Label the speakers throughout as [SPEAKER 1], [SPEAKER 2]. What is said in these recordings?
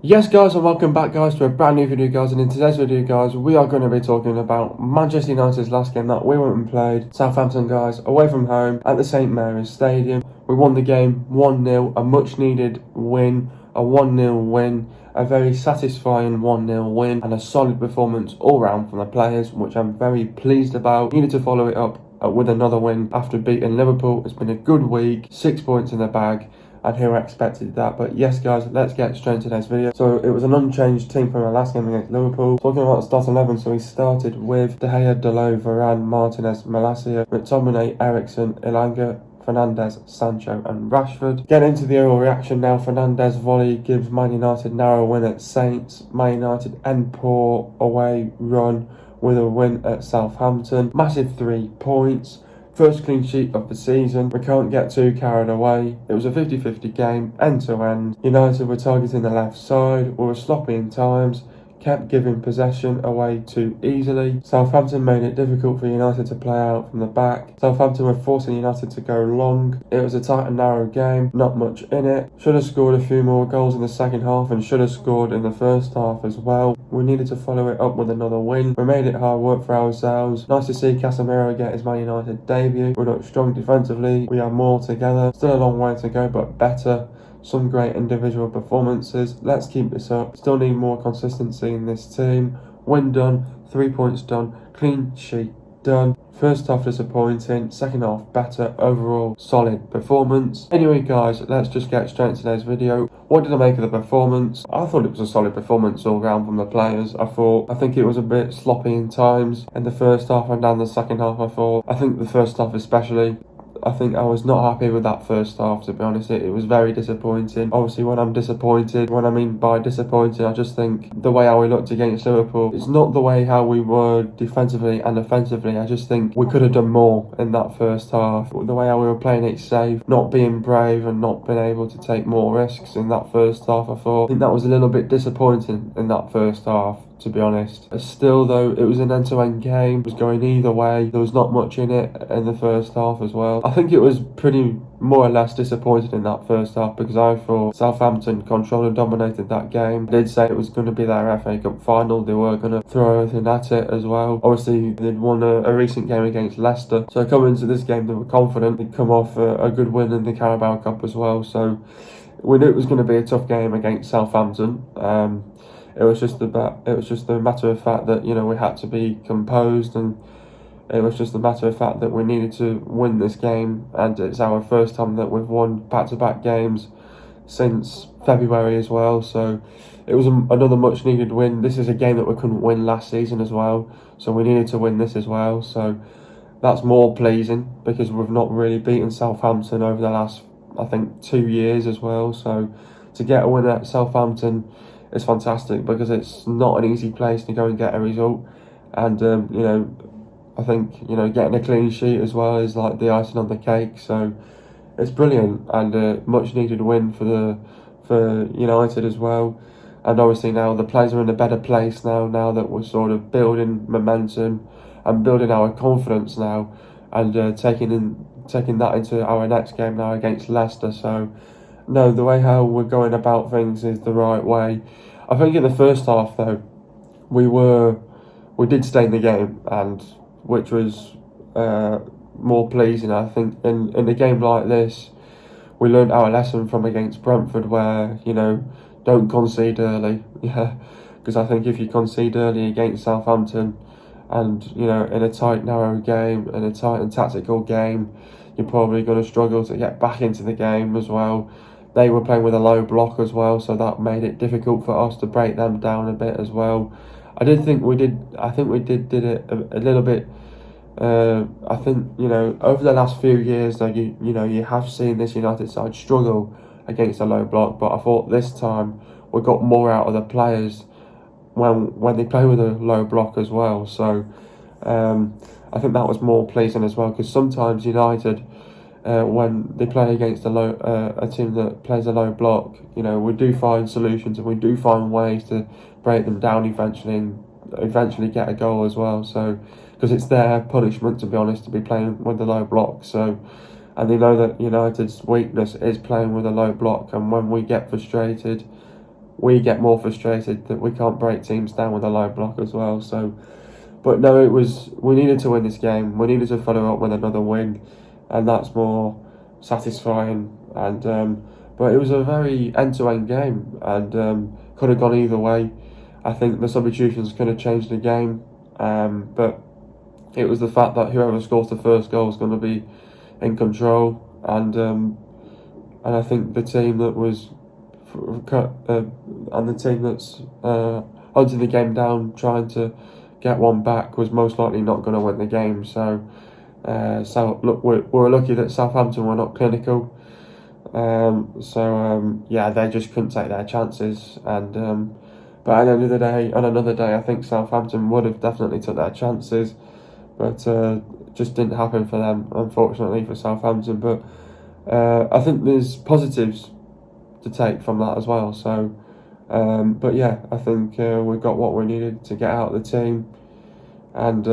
[SPEAKER 1] Yes guys, and welcome back guys to a brand new video guys, and in today's video guys we are going to be talking about Manchester United's last game that we went and played, Southampton guys, away from home at the St Mary's Stadium. We won the game 1-0, a much needed win, a 1-0 win, a very satisfying 1-0 win, and a solid performance all round from the players, which I'm very pleased about. Needed to follow it up with another win after beating Liverpool. It's been a good week, 6 points in the bag, and who expected that. But yes guys, let's get straight into today's video. So it was an unchanged team from our last game against Liverpool. Talking about the start 11, so we started with De Gea, Dalot, Varane, Martinez, Malacia, McTominay, Ericsson, Elanga, Fernandes, Sancho and Rashford. Getting into the overall reaction now. Fernandes volley gives Man United narrow win at Saints. Man United end poor away run with a win at Southampton. Massive 3 points. First clean sheet of the season. We can't get too carried away. It was a 50-50 game, end to end. United were targeting the left side. We were sloppy in times. Kept giving possession away too easily. Southampton made it difficult for United to play out from the back. Southampton were forcing United to go long. It was a tight and narrow game, not much in it. Should have scored a few more goals in the second half and should have scored in the first half as well. We needed to follow it up with another win. We made it hard work for ourselves. Nice to see Casemiro get his Man United debut. We look strong defensively. We are more together. Still a long way to go, but better. Some great individual performances. Let's keep this up. Still need more consistency in this team. Win done, 3 points done, clean sheet done. First half disappointing, second half better, overall solid performance. Anyway guys, let's just get straight into today's video. What did I make of the performance? I thought it was a solid performance all round from the players. I think it was a bit sloppy in times in the first half, and down the second half I think the first half especially, I think I was not happy with that first half, to be honest. It was very disappointing. Obviously, when I'm disappointed, what I mean by disappointed, I just think the way how we looked against Liverpool, it's not the way how we were defensively and offensively. I just think we could have done more in that first half. The way how we were playing it safe, not being brave and not being able to take more risks in that first half, I think that was a little bit disappointing in that first half, to be honest. Still though, it was an end-to-end game. It was going either way. There was not much in it in the first half as well. I think it was pretty more or less disappointed in that first half because I thought Southampton controlled and dominated that game. They did say it was going to be their FA Cup final. They were going to throw everything at it as well. Obviously, they'd won a recent game against Leicester. So coming into this game, they were confident. They'd come off a good win in the Carabao Cup as well. So we knew it was going to be a tough game against Southampton. It was just a matter of fact that, you know, we had to be composed, and it was just a matter of fact that we needed to win this game, and it's our first time that we've won back-to-back games since February as well, so it was another much needed win. This is a game that we couldn't win last season as well, so we needed to win this as well, so that's more pleasing because we've not really beaten Southampton over the last, I think, 2 years as well, so to get a win at Southampton is fantastic because it's not an easy place to go and get a result, and you know, I think, you know, getting a clean sheet as well is like the icing on the cake. So it's brilliant, and a much needed win for United as well. And obviously now the players are in a better place now that we're sort of building momentum and building our confidence now, and taking that into our next game now against Leicester. So no, the way how we're going about things is the right way. I think in the first half though, we did stay in the game, and which was more pleasing. I think in a game like this, we learned our lesson from against Brentford, where, you know, don't concede early. Yeah, because I think if you concede early against Southampton, and, you know, in a tight, narrow game, in a tight and tactical game, you're probably going to struggle to get back into the game as well. They were playing with a low block as well, so that made it difficult for us to break them down a bit as well. I think we did it a little bit. I think, you know, over the last few years though, you know, you have seen this United side struggle against a low block, but I thought this time we got more out of the players when they play with a low block as well. So I think that was more pleasing as well, because sometimes United, when they play against a team that plays a low block, you know, we do find solutions and we do find ways to break them down eventually, and eventually get a goal as well. So because it's their punishment, to be honest, to be playing with the low block. So, and they know that United's weakness is playing with a low block, and when we get frustrated, we get more frustrated that we can't break teams down with a low block as well. So, but no, we needed to win this game. We needed to follow up with another win, and that's more satisfying. And but it was a very end-to-end game, and could have gone either way. I think the substitutions could have changed the game, but it was the fact that whoever scores the first goal is going to be in control, and I think the team that was and the team that's hunting the game down, trying to get one back, was most likely not going to win the game. So look, we're lucky that Southampton were not clinical. Yeah, they just couldn't take their chances, and but at the end of the day, on another day, I think Southampton would have definitely took their chances, but just didn't happen for them, unfortunately, for Southampton. But I think there's positives to take from that as well. So, but yeah, I think we got what we needed to get out of the team, and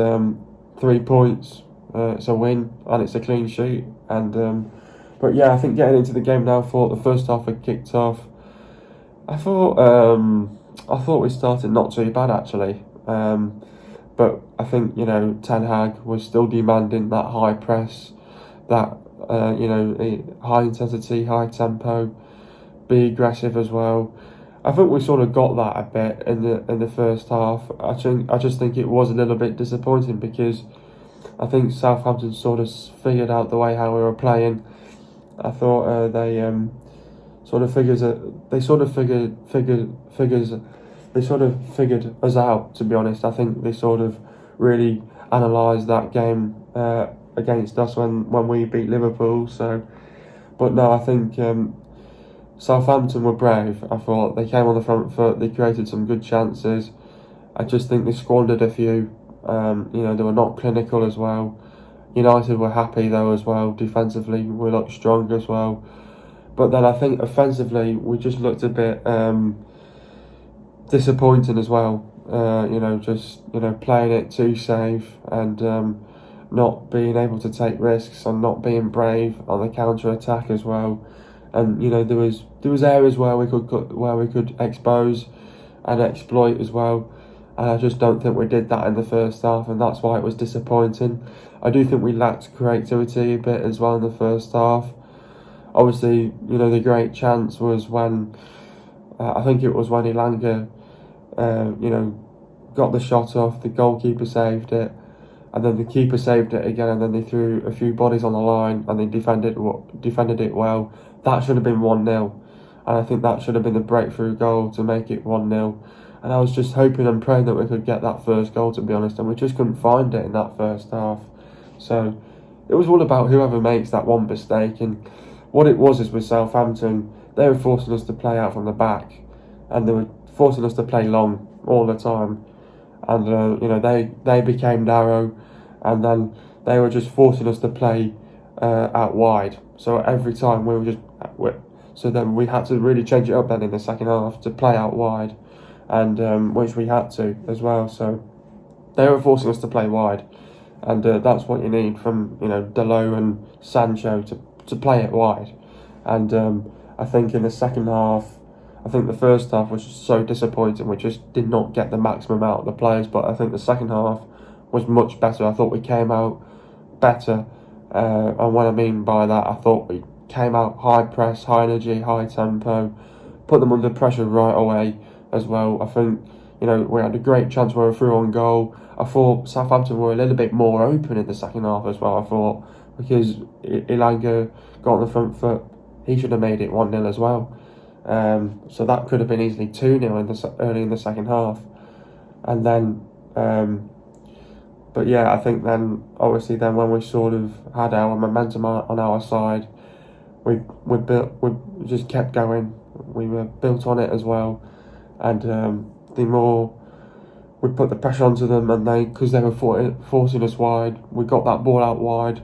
[SPEAKER 1] 3 points. It's a win and it's a clean sheet. And but yeah, I think getting into the game now, thought the first half had kicked off. I thought we started not too bad actually. But I think, Ten Hag was still demanding that high press, that high intensity, high tempo, be aggressive as well. I think we sort of got that a bit in the first half. I just think it was a little bit disappointing because I think Southampton sort of figured out the way how we were playing. I thought they figured us out. To be honest, I think they sort of really analysed that game against us when we beat Liverpool. So, but no, I think Southampton were brave. I thought they came on the front foot. They created some good chances. I just think they squandered a few. They were not clinical as well. United were happy though as well. Defensively, we looked strong as well. But then I think offensively, we just looked a bit disappointing as well. Playing it too safe and not being able to take risks and not being brave on the counter attack as well. And there was areas where we could expose and exploit as well. And I just don't think we did that in the first half, and that's why it was disappointing. I do think we lacked creativity a bit as well in the first half. Obviously, the great chance was when I think it was when Elanga, got the shot off. The goalkeeper saved it, and then the keeper saved it again, and then they threw a few bodies on the line, and they defended it well. That should have been 1-0, and I think that should have been the breakthrough goal to make it 1-0. And I was just hoping and praying that we could get that first goal, to be honest, and we just couldn't find it in that first half. So it was all about whoever makes that one mistake, and what it was is with Southampton, they were forcing us to play out from the back, and they were forcing us to play long all the time, and they became narrow, and then they were just forcing us to play out wide. So every time so then we had to really change it up then in the second half to play out wide, and which we had to as well. So they were forcing us to play wide, and that's what you need from Delo and Sancho to play it wide. And I think in the second half, I think the first half was just so disappointing. We just did not get the maximum out of the players, but I think the second half was much better. I thought we came out better, and what I mean by that, I thought we came out high press, high energy, high tempo, put them under pressure right away as well. I think we had a great chance where we were through on goal. I thought Southampton were a little bit more open in the second half as well. I thought because Elanga got on the front foot, he should have made it 1-0 as well. So that could have been easily 2-0 early in the second half. And then, but yeah, I think then obviously then when we sort of had our momentum on our side, we just kept going. We were built on it as well, and the more we put the pressure onto them, and because they were forcing us wide, we got that ball out wide,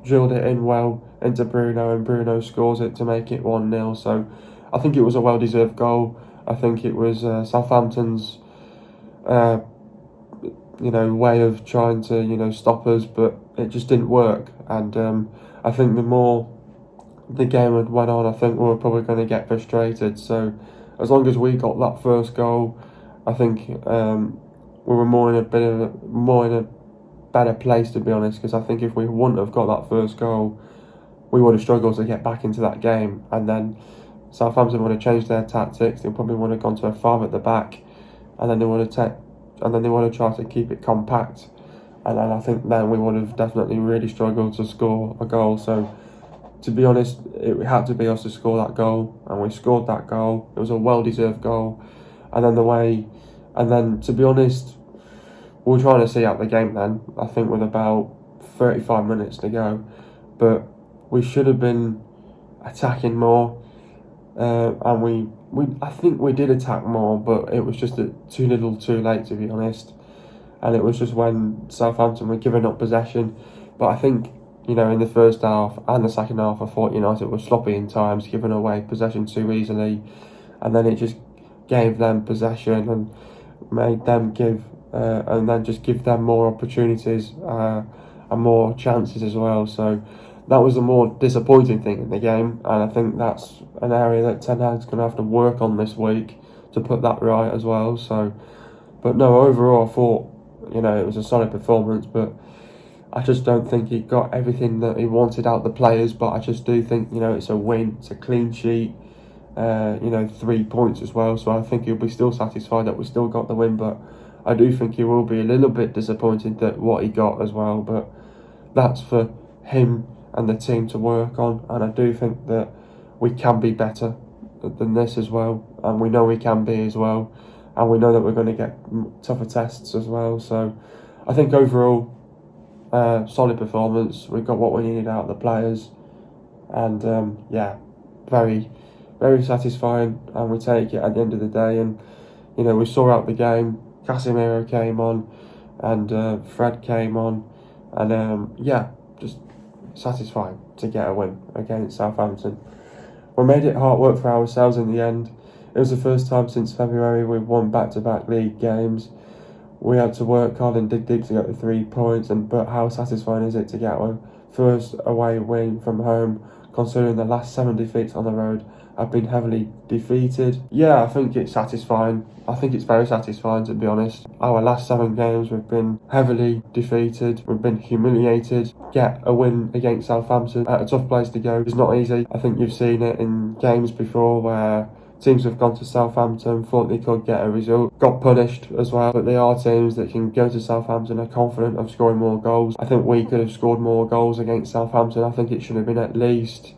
[SPEAKER 1] drilled it in well into Bruno, and Bruno scores it to make it 1-0. So I think it was a well-deserved goal. I think it was Southampton's way of trying to stop us, but it just didn't work. And I think the more the game had went on, I think we were probably going to get frustrated. So as long as we got that first goal, I think we were more in a better place, to be honest. Because I think if we wouldn't have got that first goal, we would have struggled to get back into that game, and then Southampton would have changed their tactics. They probably would have gone to a 5 at the back, and then they would have tried to keep it compact, and then I think then we would have definitely really struggled to score a goal. So, to be honest, it had to be us to score that goal, and we scored that goal. It was a well-deserved goal, and then to be honest, we were trying to see out the game then. I think with about 35 minutes to go, but we should have been attacking more, and I think we did attack more, but it was just too little, too late, to be honest. And it was just when Southampton were giving up possession. But I think, in the first half and the second half, I thought United were sloppy in times, giving away possession too easily, and then it just gave them possession and made them give them more opportunities and more chances as well. So that was the more disappointing thing in the game, and I think that's an area that Ten Hag's going to have to work on this week to put that right as well. So, but no, overall I thought, it was a solid performance, but I just don't think he got everything that he wanted out of the players. But I just do think, it's a win, it's a clean sheet, 3 points as well. So I think he'll be still satisfied that we still got the win, but I do think he will be a little bit disappointed that what he got as well. But that's for him and the team to work on, and I do think that we can be better than this as well, and we know we can be as well, and we know that we're going to get tougher tests as well. So I think overall, solid performance. We got what we needed out of the players, and very, very satisfying, and we take it at the end of the day. And we saw out the game. Casemiro came on, and Fred came on, and just satisfying to get a win against Southampton. We made it hard work for ourselves in the end. It was the first time since February we've won back-to-back league games. We had to work hard and dig deep to get the 3 points, but how satisfying is it to get our first away win from home, considering the last 7 defeats on the road have been heavily defeated? Yeah, I think it's satisfying. I think it's very satisfying, to be honest. Our last 7 games we've been heavily defeated, we've been humiliated. Get a win against Southampton at a tough place to go is not easy. I think you've seen it in games before where teams have gone to Southampton, thought they could get a result, got punished as well, but they are teams that can go to Southampton, are confident of scoring more goals. I think we could have scored more goals against Southampton. I think it should have been at least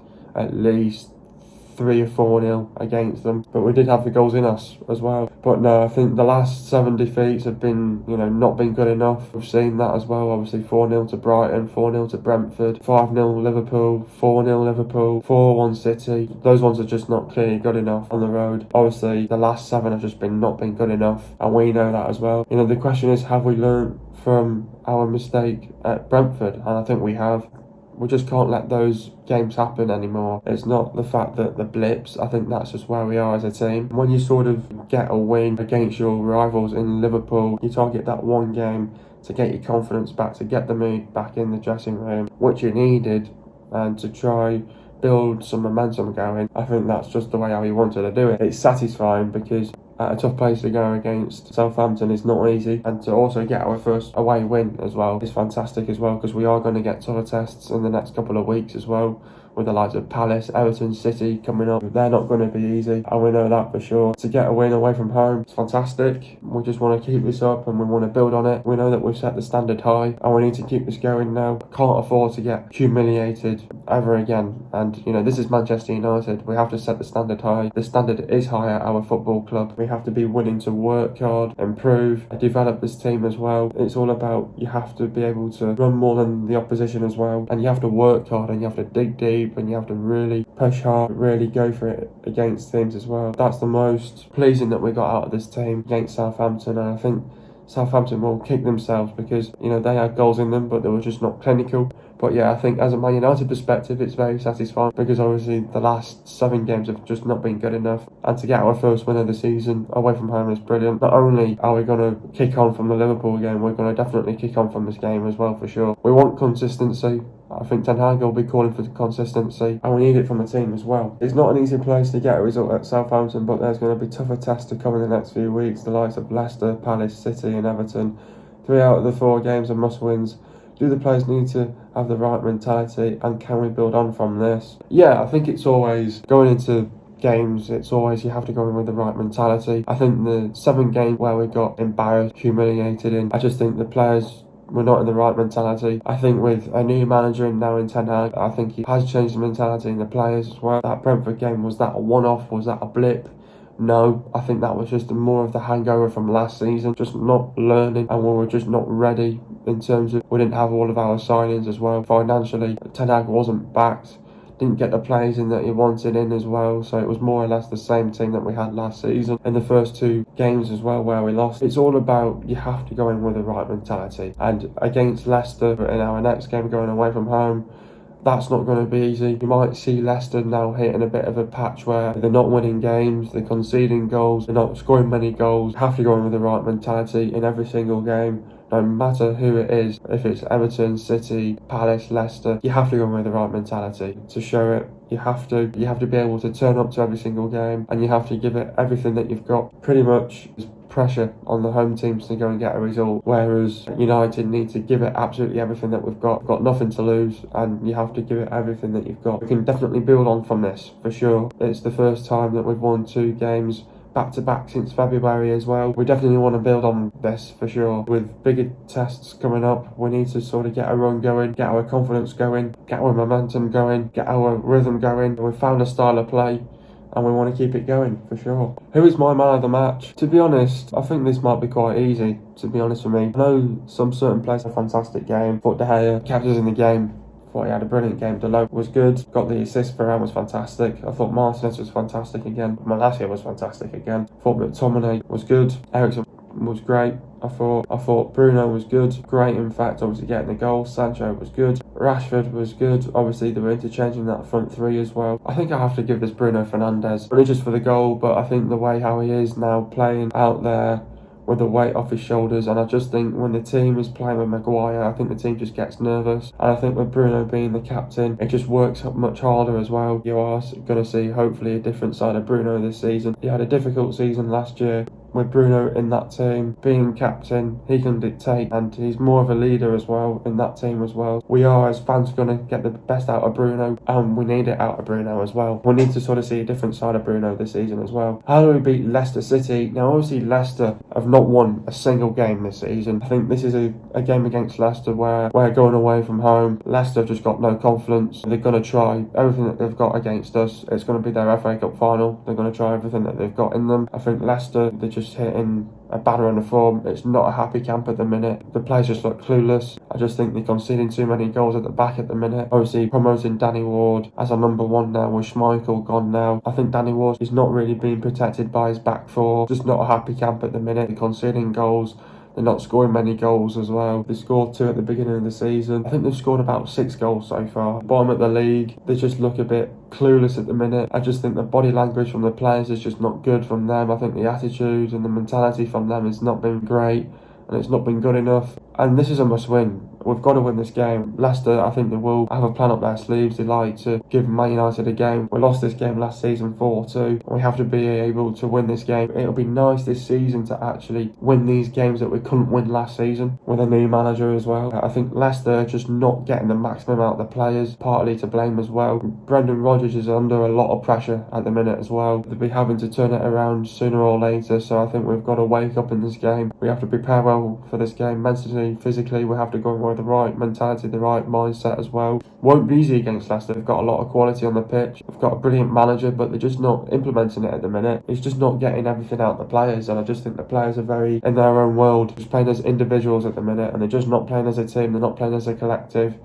[SPEAKER 1] 3 or 4-0 against them, but we did have the goals in us as well. But no, I think the last 7 defeats have been, not been good enough. We've seen that as well. Obviously 4-0 to Brighton, 4-0 to Brentford, 5-0 Liverpool, 4-0 Liverpool, 4-1 City. Those ones are just not clearly good enough on the road. Obviously the last 7 have just not been good enough, and we know that as well. The question is, have we learned from our mistake at Brentford? And I think we have. We just can't let those games happen anymore. It's not the fact that the blips, I think that's just where we are as a team. When you sort of get a win against your rivals in Liverpool, you target that one game to get your confidence back, to get the mood back in the dressing room, which you needed, and to try build some momentum going. I think that's just the way how he wanted to do it. It's satisfying because a tough place to go against Southampton is not easy, and to also get our first away win as well is fantastic as well, because we are going to get tougher tests in the next couple of weeks as well, with the likes of Palace, Everton, City coming up. They're not going to be easy, and we know that for sure. To get a win away from home, it's fantastic. We just want to keep this up and we want to build on it. We know that we've set the standard high and we need to keep this going now. Can't afford to get humiliated ever again. And this is Manchester United. We have to set the standard high. The standard is high at our football club. We have to be willing to work hard, improve, develop this team as well. It's all about, you have to be able to run more than the opposition as well, and you have to work hard, and you have to dig deep, and you have to really push hard, really go for it against teams as well. That's the most pleasing that we got out of this team against Southampton, and I think Southampton will kick themselves because, they had goals in them, but they were just not clinical. But yeah, I think as a Man United perspective, it's very satisfying because obviously the last 7 games have just not been good enough. And to get our first win of the season away from home is brilliant. Not only are we going to kick on from the Liverpool game, we're going to definitely kick on from this game as well for sure. We want consistency. I think Ten Hag will be calling for consistency, and we need it from the team as well. It's not an easy place to get a result at Southampton, but there's going to be tougher tests to come in the next few weeks. The likes of Leicester, Palace, City and Everton. 3 out of the 4 games are must-wins. Do the players need to have the right mentality, and can we build on from this? Yeah, I think it's always going into games, it's always you have to go in with the right mentality. I think the 7 games where we got embarrassed, humiliated in, I just think the players were not in the right mentality. I think with a new manager in now in Ten Hag, I think he has changed the mentality in the players as well. That Brentford game, was that a one-off? Was that a blip? No, I think that was just more of the hangover from last season, just not learning, and we were just not ready in terms of, we didn't have all of our signings as well. Financially, Ten Hag wasn't backed, didn't get the players in that he wanted in as well, so it was more or less the same team that we had last season in the first 2 games as well where we lost. It's all about, you have to go in with the right mentality, and against Leicester in our next game going away from home, that's not going to be easy. You might see Leicester now hitting a bit of a patch where they're not winning games, they're conceding goals, they're not scoring many goals. You have to go in with the right mentality in every single game, no matter who it is. If it's Everton, City, Palace, Leicester, you have to go in with the right mentality to show it. You have to be able to turn up to every single game, and you have to give it everything that you've got. Pretty much pressure on the home teams to go and get a result, whereas United need to give it absolutely everything that we've got. We've got nothing to lose, and you have to give it everything that you've got. We can definitely build on from this for sure. It's the first time that we've won 2 games back-to-back since February as well. We definitely want to build on this for sure. With bigger tests coming up, we need to sort of get a run going, get our confidence going, get our momentum going, get our rhythm going. We've found a style of play, and we want to keep it going for sure. Who is my man of the match? To be honest, I think this might be quite easy, to be honest with me. I know some certain players had a fantastic game. Thought De Gea kept us in the game. Thought he had a brilliant game. Delo was good. Got the assist. Varane was fantastic. I thought Martinez was fantastic again. Malacia was fantastic again. Thought McTominay was good. Eriksen was great. I thought Bruno was good. Great, in fact, obviously getting the goal. Sancho was good. Rashford was good. Obviously, they were interchanging that front 3 as well. I think I have to give this Bruno Fernandes, not just for the goal, but I think the way how he is now playing out there with the weight off his shoulders, and I just think when the team is playing with Maguire, I think the team just gets nervous, and I think with Bruno being the captain, it just works much harder as well. You are going to see hopefully a different side of Bruno this season. He had a difficult season last year. With Bruno in that team, being captain, he can dictate, and he's more of a leader as well in that team as well. We are, as fans, going to get the best out of Bruno, and we need it out of Bruno as well. We need to sort of see a different side of Bruno this season as well. How do we beat Leicester City? Now, obviously, Leicester have not won a single game this season. I think this is a game against Leicester where we're going away from home. Leicester have just got no confidence. They're going to try everything that they've got against us. It's going to be their FA Cup final. They're going to try everything that they've got in them. I think Leicester, they're just hitting a batter on the form. It's not a happy camp at the minute. The players just look clueless. I just think they're conceding too many goals at the back at the minute. Obviously promoting Danny Ward as a number 1 now with Schmeichel gone now. I think Danny Ward is not really being protected by his back 4. Just not a happy camp at the minute. They're conceding goals. They're not scoring many goals as well. They scored 2 at the beginning of the season. I think they've scored about 6 goals so far. Bottom of the league. They just look a bit clueless at the minute. I just think the body language from the players is just not good from them. I think the attitude and the mentality from them has not been great, and it's not been good enough. And this is a must win. We've got to win this game. Leicester, I think they will have a plan up their sleeves. They like to give Man United a game. We lost this game last season 4-2. We have to be able to win this game. It'll be nice this season to actually win these games that we couldn't win last season with a new manager as well. I think Leicester are just not getting the maximum out of the players, partly to blame as well. Brendan Rodgers is under a lot of pressure at the minute as well. They'll be having to turn it around sooner or later, so I think we've got to wake up in this game. We have to prepare well for this game mentally, physically. We have to go with the right mentality, the right mindset as well. Won't be easy against Leicester. They've got a lot of quality on the pitch. They've got a brilliant manager, but they're just not implementing it at the minute. It's just not getting everything out of the players, and I just think the players are very in their own world, just playing as individuals at the minute, and they're just not playing as a team. They're not playing as a collective.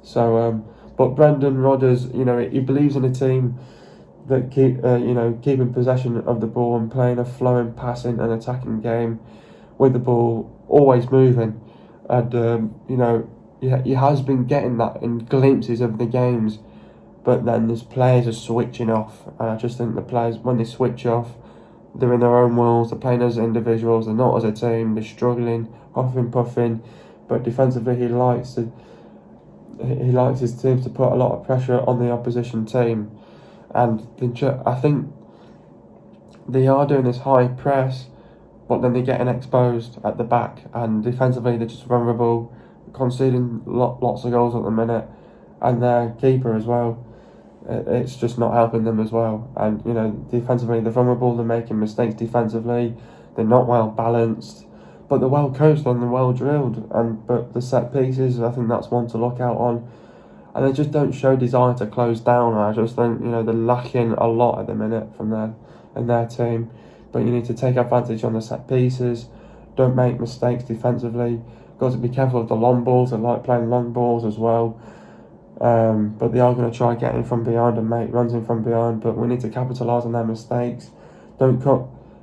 [SPEAKER 1] So, but Brendan Rodgers, he believes in a team that keeping possession of the ball and playing a flowing, passing and attacking game with the ball, always moving. And, he has been getting that in glimpses of the games, but then there's players are switching off. And I just think the players, when they switch off, they're in their own worlds, they're playing as individuals, they're not as a team, they're struggling, huffing, puffing. But defensively, he likes to he likes his teams to put a lot of pressure on the opposition team, and I think they are doing this high press, but then they're getting exposed at the back, and defensively they're just vulnerable, conceding lots of goals at the minute, and their keeper as well. It's just not helping them as well. And defensively they're vulnerable. They're making mistakes defensively. They're not well balanced, but they're well coached and they're well drilled. But the set pieces, I think that's one to look out on. And they just don't show desire to close down. I just think they're lacking a lot at the minute from their team. But you need to take advantage on the set pieces. Don't make mistakes defensively. Got to be careful of the long balls. They like playing long balls as well. But they are going to try getting from behind and make runs in from behind. But we need to capitalise on their mistakes. Don't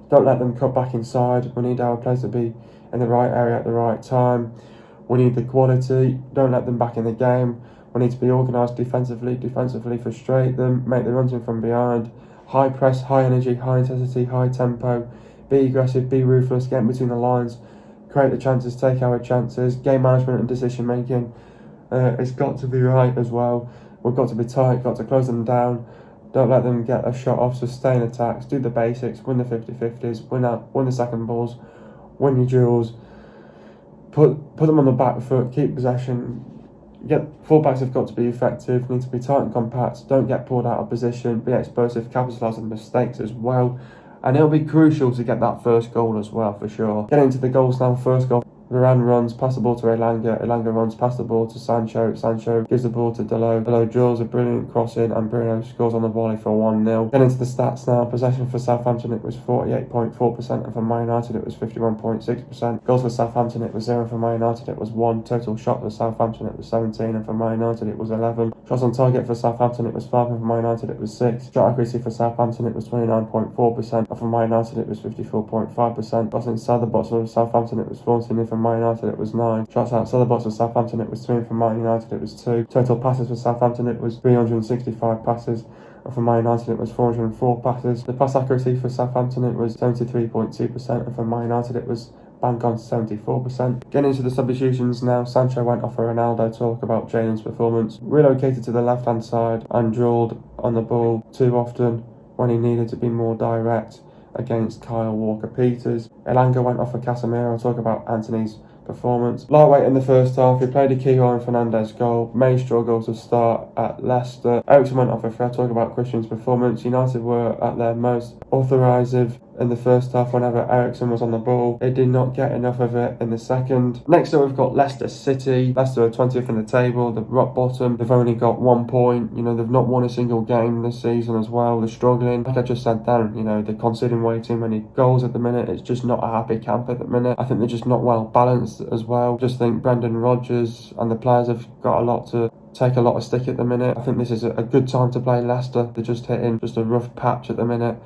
[SPEAKER 1] let them cut back inside. We need our players to be in the right area at the right time. We need the quality. Don't let them back in the game. We need to be organised defensively frustrate them, make the runs in from behind. High press, high energy, high intensity, high tempo. Be aggressive, be ruthless, get in between the lines, create the chances, take our chances. Game management and decision making. It's got to be right as well. We've got to be tight, got to close them down. Don't let them get a shot off, sustain attacks, do the basics, win the 50-50s, win the second balls, win your duels, put them on the back foot, keep possession. Fullbacks have got to be effective, need to be tight and compact, don't get pulled out of position, be explosive, capitalise on mistakes as well. And it'll be crucial to get that first goal as well, for sure. Getting to the goals now, first goal. Varane runs, pass the ball to Elanga. Elanga runs, pass the ball to Sancho. Sancho gives the ball to Dalot. Dalot drills a brilliant cross in, and Bruno scores on the volley for 1-0. Getting into the stats now. Possession for Southampton, it was 48.4%, and for Man United, it was 51.6%. Goals for Southampton, it was 0. For Man United, it was 1. Total shot for Southampton, it was 17, and for Man United, it was 11. Shots on target for Southampton, it was 5, and for Man United, it was 6. Shot accuracy for Southampton, it was 29.4%, and for Man United, it was 54.5%. Shots inside the box for Southampton, it was 14, and for Man United it was 9. Shots outside the box for Southampton it was 3, and for Man United it was 2. Total passes for Southampton it was 365 passes, and for Man United it was 404 passes. The pass accuracy for Southampton it was 73.2%, and for Man United it was bang on 74%. Getting into the substitutions now, Sancho went off for Ronaldo. Talk about Jaden's performance. Relocated to the left hand side and drilled on the ball too often when he needed to be more direct against Kyle Walker-Peters. Elanga went off for Casemiro. I'll talk about Anthony's performance. Lightweight in the first half, he played a key role in Fernandes' goal. May struggle to start at Leicester. Eriksen went off for Fred. Talk about Christian's performance. United were at their most authoritative in the first half whenever Eriksen was on the ball. They did not get enough of it in the second. Next up we've got Leicester City. Leicester are 20th in the table, the rock bottom. They've only got 1 point. They've not won a single game this season as well. They're struggling. Like I just said then, they're conceding way too many goals at the minute. It's just not a happy camp at the minute. I think they're just not well balanced as well. Just think Brendan Rodgers and the players have got take a lot of stick at the minute. I think this is a good time to play Leicester. They're just hitting a rough patch at the minute.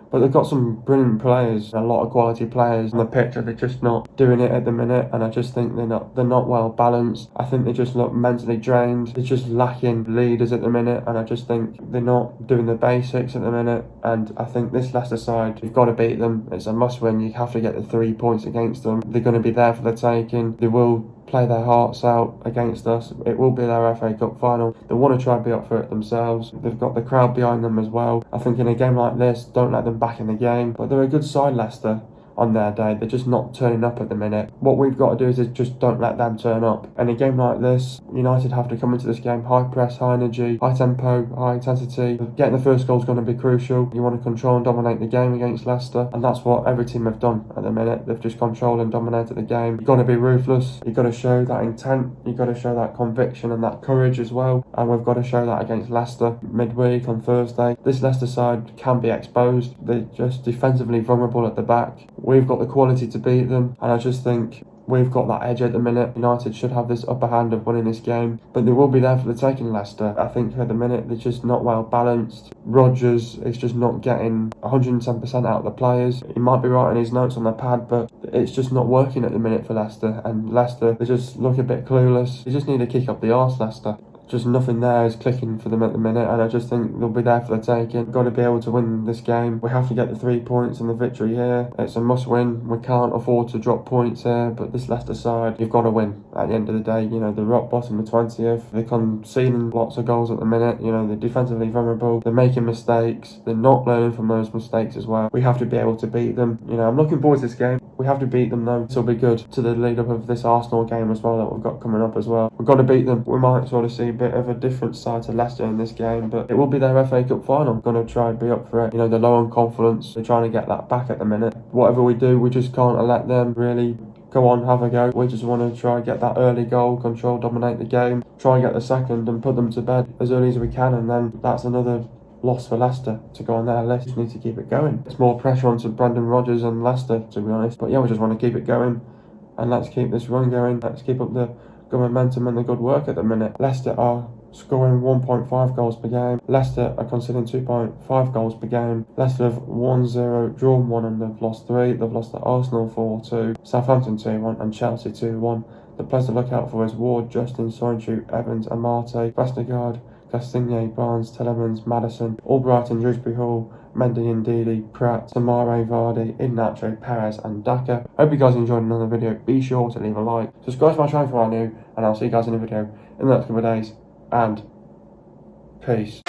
[SPEAKER 1] But they've got some brilliant players, a lot of quality players on the pitch, and they're just not doing it at the minute. And I just think they're not well balanced. I think they just look mentally drained. They're just lacking leaders at the minute, and I just think they're not doing the basics at the minute. And I think this Leicester side, you've got to beat them. It's a must-win. You have to get the 3 points against them. They're going to be there for the taking. They will play their hearts out against us. It will be their FA Cup final. They want to try and be up for it themselves. They've got the crowd behind them as well. I think in a game like this, don't let them back in the game. But they're a good side, Leicester, on their day. They're just not turning up at the minute. What we've got to do is just don't let them turn up. And a game like this, United have to come into this game high press, high energy, high tempo, high intensity. Getting the first goal is going to be crucial. You want to control and dominate the game against Leicester, and that's what every team have done at the minute. They've just controlled and dominated the game. You've got to be ruthless. You've got to show that intent. You've got to show that conviction and that courage as well. And we've got to show that against Leicester midweek on Thursday. This Leicester side can be exposed. They're just defensively vulnerable at the back. We've got the quality to beat them, and I just think we've got that edge at the minute. United should have this upper hand of winning this game, but they will be there for the taking, Leicester. I think at the minute they're just not well balanced. Rodgers is just not getting 110% out of the players. He might be writing his notes on the pad, but it's just not working at the minute for Leicester, and Leicester, they just look a bit clueless. They just need to kick up the arse, Leicester. just nothing there is clicking for them at the minute, and I just think they'll be there for the taking. Got to be able to win this game. We have to get the 3 points and the victory here. It's a must win. We can't afford to drop points here, but this Leicester side, you've got to win at the end of the day. You know, they're rock bottom of 20th. They're conceding lots of goals at the minute. You know, they're defensively vulnerable. They're making mistakes. They're not learning from those mistakes as well. We have to be able to beat them. You know, I'm looking forward to this game. We have to beat them though. This will be good to the lead up of this Arsenal game as well that we've got coming up as well. We've got to beat them. We might sort of see a bit of a different side to Leicester in this game, but it will be their FA Cup final. I'm going to try and be up for it. You know, they're low on confidence. They're trying to get that back at the minute. Whatever we do, we just can't let them really go on, have a go. We just want to try and get that early goal, control, dominate the game, try and get the second and put them to bed as early as we can, and then that's another loss for Leicester to go on their list. We need to keep it going. It's more pressure onto Brendan Rodgers and Leicester, to be honest. But yeah, we just want to keep it going, and let's keep this run going. Let's keep up the good momentum and the good work at the minute. Leicester are scoring 1.5 goals per game. Leicester are conceding 2.5 goals per game. Leicester have 1-0, drawn 1 and they've lost 3. They've lost to Arsenal 4-2, Southampton 2-1 and Chelsea 2-1. The players to look out for is Ward, Justin, Soyuncu, Evans, Amate, Vestergaard, Castagne, Barnes, Telemans, Maddison, Albrighton, Dewsbury Hall, Mendy, Ndidi, Pratt, Samare, Vardy, Iheanacho, Perez and Daka. Hope you guys enjoyed another video. Be sure to leave a like, subscribe to my channel if you are new, and I'll see you guys in a video in the next couple of days, and peace.